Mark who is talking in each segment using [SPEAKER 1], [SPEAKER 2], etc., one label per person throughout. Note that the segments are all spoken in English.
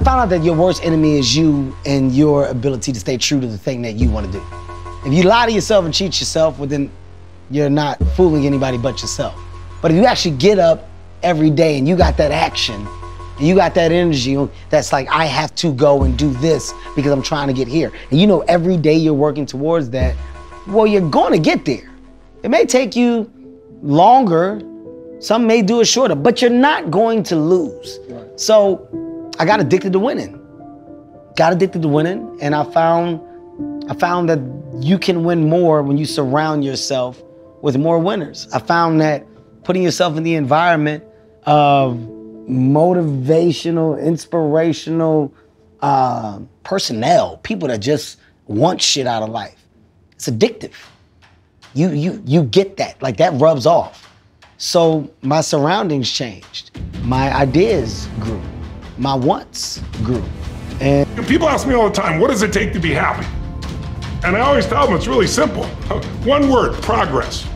[SPEAKER 1] found out that your worst enemy is you and your ability to stay true to the thing that you want to do. If you lie to yourself and cheat yourself, well then you're not fooling anybody but yourself. But if you actually get up every day and you got that action, and you got that energy that's like, I have to go and do this because I'm trying to get here. And you know every day you're working towards that, well, you're gonna get there. It may take you longer, some may do it shorter, but you're not going to lose. Right. So I got addicted to winning. And I found that you can win more when you surround yourself with more winners. I found that putting yourself in the environment of motivational, inspirational personnel, people that just want shit out of life, it's addictive. You get that, like that rubs off. So my surroundings changed. My ideas grew. My wants grew. And
[SPEAKER 2] people ask me all the time, what does it take to be happy? And I always tell them it's really simple. One word, progress.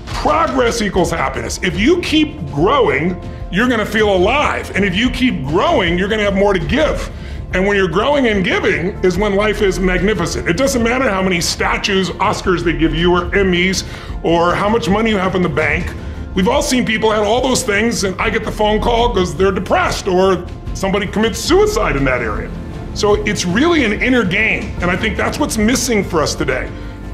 [SPEAKER 2] Progress equals happiness. If you keep growing, you're gonna feel alive. And if you keep growing, you're gonna have more to give. And when you're growing and giving is when life is magnificent. It doesn't matter how many statues, Oscars they give you, or Emmys, or how much money you have in the bank. We've all seen people have all those things and I get the phone call because they're depressed or somebody commits suicide in that area. So it's really an inner game. And I think that's what's missing for us today.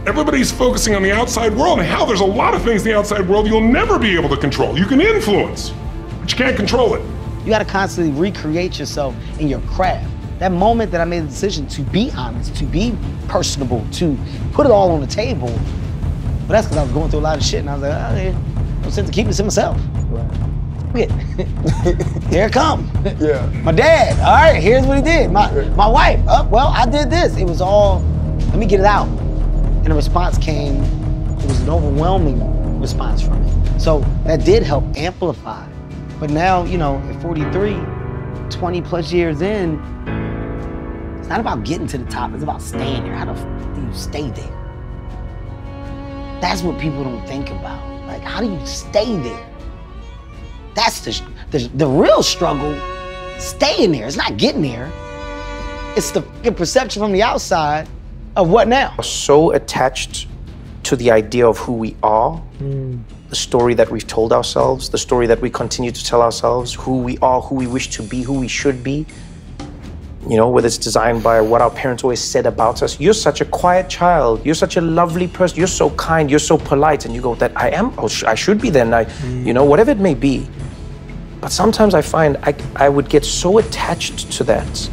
[SPEAKER 2] Everybody's focusing on the outside world, and how there's a lot of things in the outside world you'll never be able to control. You can influence, but you can't control it.
[SPEAKER 1] You gotta constantly recreate yourself in your craft. That moment that I made the decision to be honest, to be personable, to put it all on the table, but that's because I was going through a lot of shit, and I was like, oh, yeah, no sense of keeping this to myself. Right. Here it come.
[SPEAKER 3] Yeah.
[SPEAKER 1] My dad, all right, here's what he did. My wife, well, I did this. It was all, let me get it out. And the response came, it was an overwhelming response from it. So that did help amplify. But now, you know, at 43, 20 plus years in, it's not about getting to the top, it's about staying there. How the f do you stay there? That's what people don't think about. Like, how do you stay there? That's the real struggle, staying there. It's not getting there. It's the perception from the outside of what now?
[SPEAKER 4] We're so attached to the idea of who we are, the story that we've told ourselves, the story that we continue to tell ourselves, who we are, who we wish to be, who we should be. You know, whether it's designed by what our parents always said about us. You're such a quiet child. You're such a lovely person. You're so kind. You're so polite. And you go, that I am, or I should be then. You know, whatever it may be. But sometimes I find I would get so attached to that,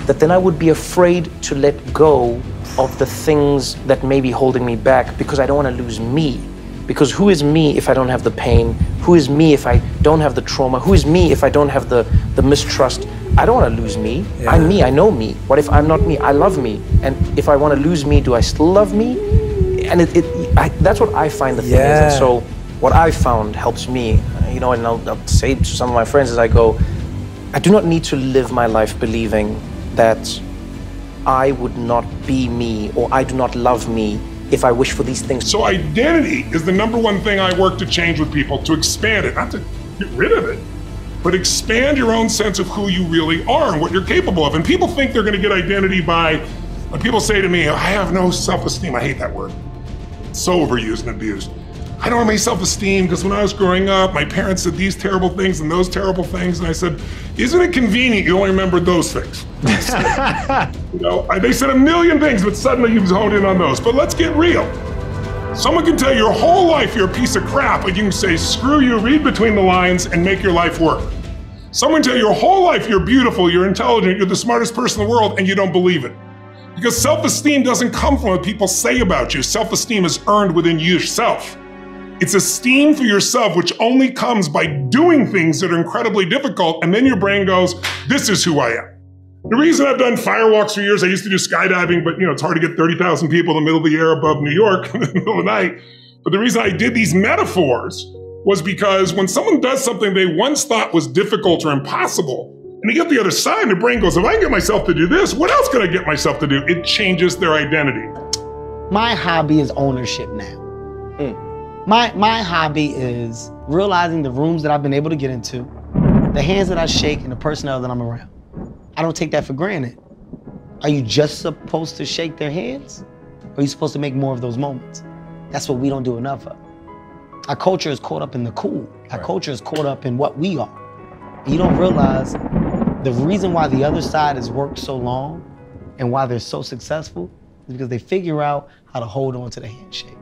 [SPEAKER 4] that then I would be afraid to let go of the things that may be holding me back because I don't want to lose me. Because who is me if I don't have the pain? Who is me if I don't have the trauma? Who is me if I don't have the mistrust? I don't want to lose me. Yeah. I'm me, I know me. What if I'm not me? I love me. And if I want to lose me, do I still love me? And that's what I find the thing is. And so what I found helps me, you know, and I'll say to some of my friends as I go, I do not need to live my life believing that I would not be me or I do not love me if I wish for these things.
[SPEAKER 2] So identity is the #1 thing I work to change with people, to expand it, not to get rid of it, but expand your own sense of who you really are and what you're capable of. And people think they're gonna get identity by, when people say to me, I have no self-esteem, I hate that word. It's so overused and abused. I don't have any self-esteem because when I was growing up, my parents said these terrible things and those terrible things. And I said, isn't it convenient you only remembered those things? You know, they said a million things, but suddenly you've honed in on those. But let's get real. Someone can tell you your whole life you're a piece of crap, but you can say, screw you, read between the lines and make your life work. Someone can tell you your whole life you're beautiful, you're intelligent, you're the smartest person in the world, and you don't believe it. Because self-esteem doesn't come from what people say about you. Self-esteem is earned within yourself. It's esteem for yourself, which only comes by doing things that are incredibly difficult, and then your brain goes, this is who I am. The reason I've done firewalks for years, I used to do skydiving, but you know, it's hard to get 30,000 people in the middle of the air above New York in the middle of the night. But the reason I did these metaphors was because when someone does something they once thought was difficult or impossible, and they get the other side, their brain goes, if I can get myself to do this, what else can I get myself to do? It changes their identity.
[SPEAKER 1] My hobby is ownership now. My hobby is realizing the rooms that I've been able to get into, the hands that I shake, and the personnel that I'm around. I don't take that for granted. Are you just supposed to shake their hands? Or are you supposed to make more of those moments? That's what we don't do enough of. Our culture is caught up in the cool. Our culture is caught up in what we are. And you don't realize the reason why the other side has worked so long and why they're so successful is because they figure out how to hold on to the handshake.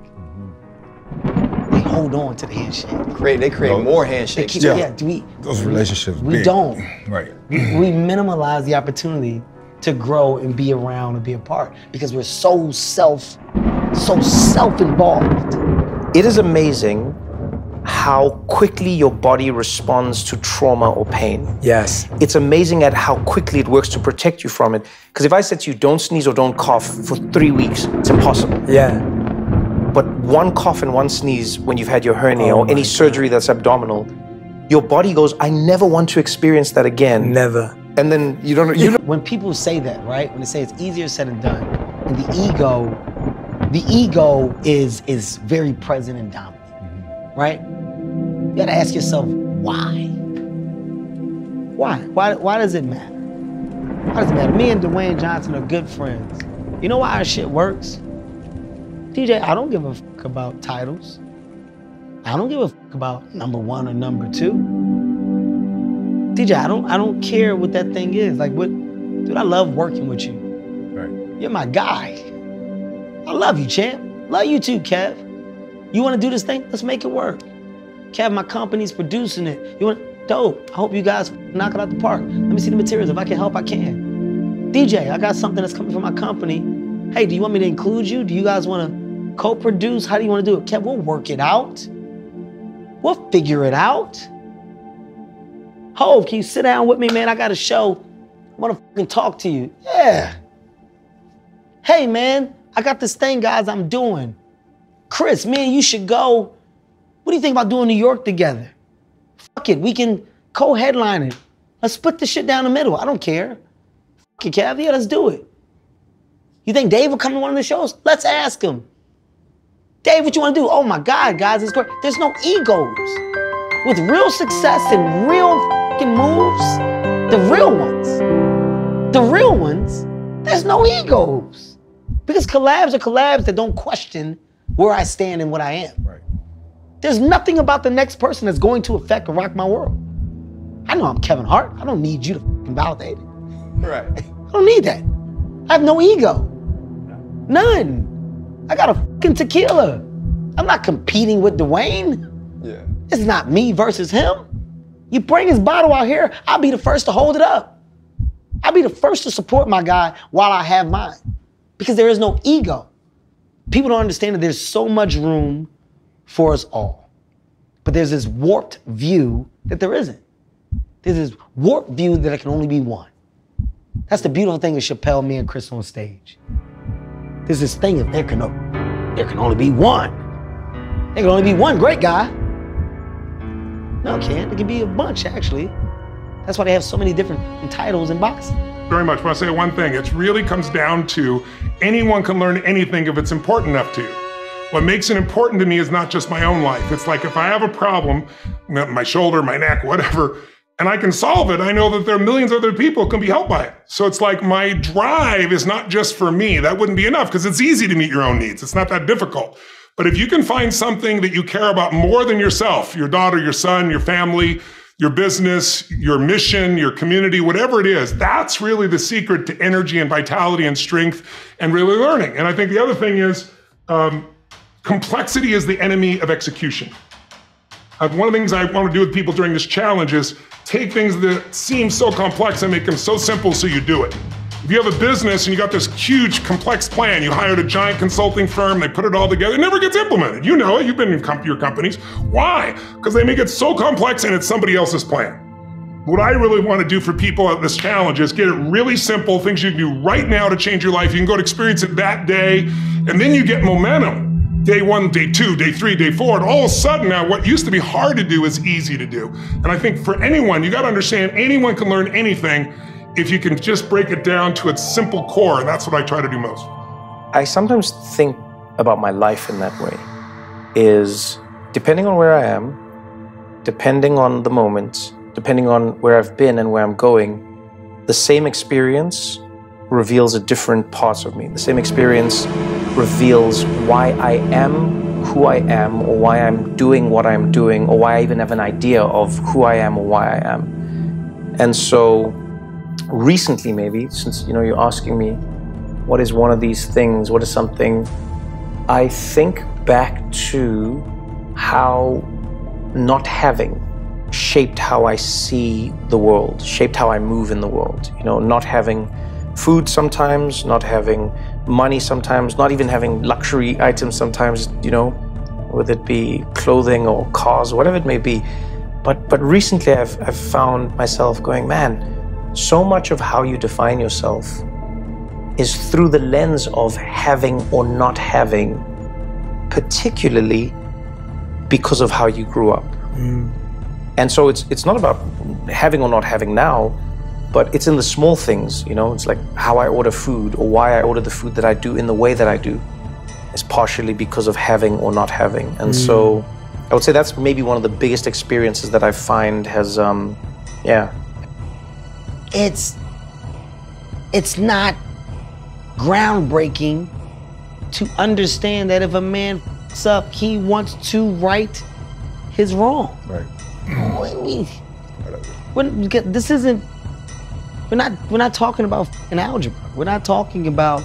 [SPEAKER 1] They hold on to the handshake.
[SPEAKER 3] They create more handshakes.
[SPEAKER 5] Those relationships.
[SPEAKER 1] We don't.
[SPEAKER 5] Right.
[SPEAKER 1] We minimize the opportunity to grow and be around and be a part because we're so self-involved.
[SPEAKER 4] It is amazing how quickly your body responds to trauma or pain.
[SPEAKER 3] Yes.
[SPEAKER 4] It's amazing at how quickly it works to protect you from it. Because if I said to you, don't sneeze or don't cough for 3 weeks, it's impossible.
[SPEAKER 3] Yeah.
[SPEAKER 4] But one cough and one sneeze when you've had your hernia or any surgery that's abdominal, your body goes, I never want to experience that again.
[SPEAKER 3] Never.
[SPEAKER 4] And then you don't.
[SPEAKER 1] When people say that, right? When they say it's easier said than done, and the ego is very present and dominant, right? You gotta ask yourself, why? Why does it matter? Why does it matter? Me and Dwayne Johnson are good friends. You know why our shit works? DJ, I don't give a fuck about titles. I don't give a fuck about #1 or #2. DJ, I don't care what that thing is. Like, dude, I love working with you.
[SPEAKER 5] Right.
[SPEAKER 1] You're my guy. I love you, champ. Love you too, Kev. You wanna do this thing? Let's make it work. Kev, my company's producing it. Dope. I hope you guys knock it out the park. Let me see the materials. If I can help, I can. DJ, I got something that's coming from my company. Hey, do you want me to include you? Do you guys wanna co-produce? How do you wanna do it? Kev, we'll work it out. We'll figure it out. Hov, can you sit down with me, man? I got a show. I wanna fucking talk to you. Yeah. Hey, man, I got this thing, guys, I'm doing. Chris, man, you should go. What do you think about doing New York together? Fuck it, we can co-headline it. Let's split this shit down the middle. I don't care. Fuck it, Kev, yeah, let's do it. You think Dave will come to one of the shows? Let's ask him. Dave, what you wanna do? Oh my God, guys, it's great. There's no egos. With real success and real fucking moves, the real ones, there's no egos. Because collabs are collabs that don't question where I stand and what I am.
[SPEAKER 5] Right.
[SPEAKER 1] There's nothing about the next person that's going to affect or rock my world. I know I'm Kevin Hart. I don't need you to fucking validate it.
[SPEAKER 3] Right.
[SPEAKER 1] I don't need that. I have no ego. None. I got a fucking tequila. I'm not competing with Dwayne.
[SPEAKER 3] Yeah.
[SPEAKER 1] It's not me versus him. You bring his bottle out here, I'll be the first to hold it up. I'll be the first to support my guy while I have mine. Because there is no ego. People don't understand that there's so much room for us all. But there's this warped view that there isn't. There's this warped view that it can only be one. That's the beautiful thing of Chappelle, me and Chris on stage. There's this thing of there can only be one. There can only be one great guy. No, it can't. It can be a bunch, actually. That's why they have so many different titles in boxing.
[SPEAKER 2] Very much. When I say one thing, it really comes down to anyone can learn anything if it's important enough to you. What makes it important to me is not just my own life. It's like if I have a problem, my shoulder, my neck, whatever, and I can solve it, I know that there are millions of other people who can be helped by it. So it's like my drive is not just for me. That wouldn't be enough because it's easy to meet your own needs. It's not that difficult. But if you can find something that you care about more than yourself, your daughter, your son, your family, your business, your mission, your community, whatever it is, that's really the secret to energy and vitality and strength and really learning. And I think the other thing is complexity is the enemy of execution. One of the things I want to do with people during this challenge is take things that seem so complex and make them so simple so you do it. If you have a business and you got this huge, complex plan, you hired a giant consulting firm, they put it all together, it never gets implemented. You know it, you've been in your companies. Why? Because they make it so complex and it's somebody else's plan. What I really want to do for people at this challenge is get it really simple, things you can do right now to change your life. You can go to experience it that day, and then you get momentum. Day 1, day 2, day 3, day 4, and all of a sudden now what used to be hard to do is easy to do. And I think for anyone, you got to understand anyone can learn anything if you can just break it down to its simple core, and that's what I try to do most.
[SPEAKER 4] I sometimes think about my life in that way, is depending on where I am, depending on the moment, depending on where I've been and where I'm going, the same experience reveals a different parts of me. The same experience reveals why I am who I am, or why I'm doing what I'm doing, or why I even have an idea of who I am or why I am. And so recently, maybe, since you're asking me, what is one of these things? What is something? I think back to how not having shaped how I see the world, shaped how I move in the world. Not having food sometimes, not having money sometimes, not even having luxury items sometimes, whether it be clothing or cars, whatever it may be. But recently I've found myself going, man, so much of how you define yourself is through the lens of having or not having, particularly because of how you grew up. And so it's not about having or not having now, but it's in the small things, it's like how I order food or why I order the food that I do in the way that I do is partially because of having or not having. And so I would say that's maybe one of the biggest experiences that I find has,
[SPEAKER 1] It's not groundbreaking to understand that if a man f***s up, he wants to right his wrong.
[SPEAKER 5] Right.
[SPEAKER 1] This isn't. We're not talking about an algebra. We're not talking about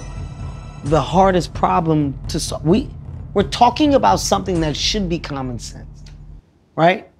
[SPEAKER 1] the hardest problem to solve. We're talking about something that should be common sense, right?